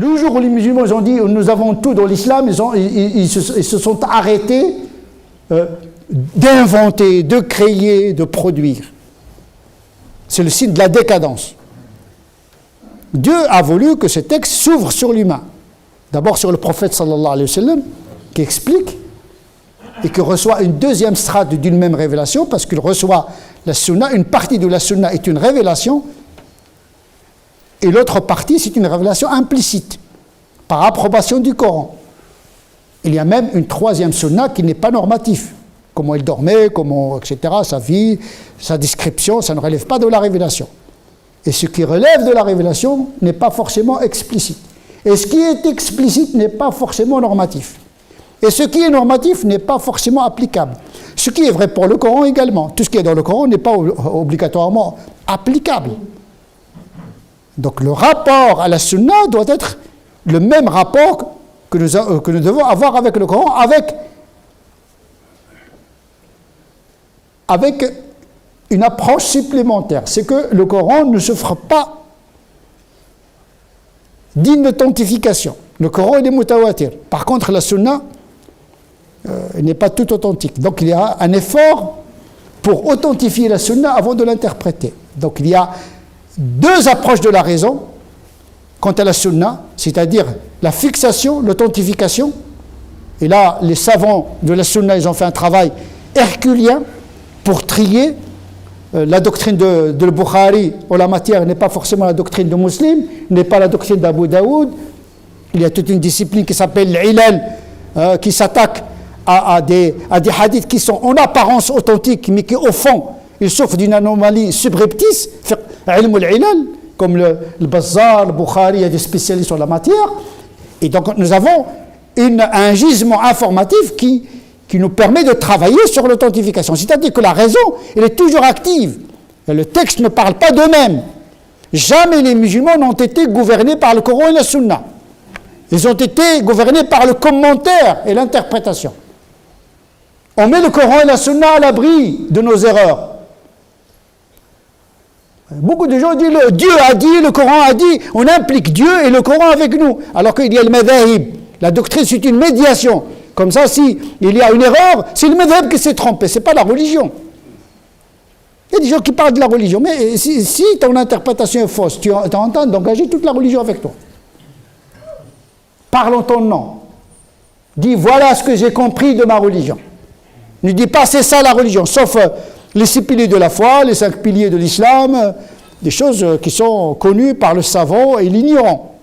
Le jour où les musulmans ont dit nous avons tout dans l'islam, ils se sont arrêtés d'inventer, de créer, de produire. C'est le signe de la décadence. Dieu a voulu que ce texte s'ouvre sur l'humain. D'abord sur le prophète sallallahu alayhi wa sallam, qui explique et qui reçoit une deuxième strate d'une même révélation, parce qu'il reçoit la sunna, une partie de la sunna est une révélation, et l'autre partie c'est une révélation implicite, par approbation du Coran. Il y a même une troisième sunna qui n'est pas normative. Comment il dormait, comment, etc., sa vie, sa description, ça ne relève pas de la révélation. Et ce qui relève de la révélation n'est pas forcément explicite. Et ce qui est explicite n'est pas forcément normatif. Et ce qui est normatif n'est pas forcément applicable. Ce qui est vrai pour le Coran également. Tout ce qui est dans le Coran n'est pas obligatoirement applicable. Donc le rapport à la sunna doit être le même rapport que nous devons avoir avec le Coran, avec une approche supplémentaire. C'est que le Coran ne se fera pas digne d'authentification. Le Coran est mutawatir. Par contre, la sunna n'est pas tout authentique. Donc il y a un effort pour authentifier la sunna avant de l'interpréter. Donc il y a deux approches de la raison quant à la sunna, c'est-à-dire la fixation, l'authentification. Et là, les savants de la sunna, ils ont fait un travail herculien pour trier. La doctrine de Bukhari en la matière n'est pas forcément la doctrine de Muslim, n'est pas la doctrine d'Abu Daoud. Il y a toute une discipline qui s'appelle l'ilal, qui s'attaque à des hadiths qui sont en apparence authentiques, mais qui au fond, ils souffrent d'une anomalie subreptice, ilm al-ilal, comme le Bazzar, le Bukhari, il y a des spécialistes en la matière. Et donc nous avons un gisement informatif qui nous permet de travailler sur l'authentification. C'est-à-dire que la raison, elle est toujours active. Et le texte ne parle pas d'eux-mêmes. Jamais les musulmans n'ont été gouvernés par le Coran et la Sunna. Ils ont été gouvernés par le commentaire et l'interprétation. On met le Coran et la Sunna à l'abri de nos erreurs. Beaucoup de gens disent Dieu a dit, le Coran a dit, on implique Dieu et le Coran avec nous. Alors qu'il y a le madhahib. La doctrine, c'est une médiation. Comme ça, si il y a une erreur, c'est le madhab qui s'est trompé, ce n'est pas la religion. Il y a des gens qui parlent de la religion, mais si ton interprétation est fausse, tu es en train d'engager toute la religion avec toi. Parle en ton nom. Dis, voilà ce que j'ai compris de ma religion. Ne dis pas, c'est ça la religion, sauf les 6 piliers de la foi, les 5 piliers de l'islam, des choses qui sont connues par le savant et l'ignorant.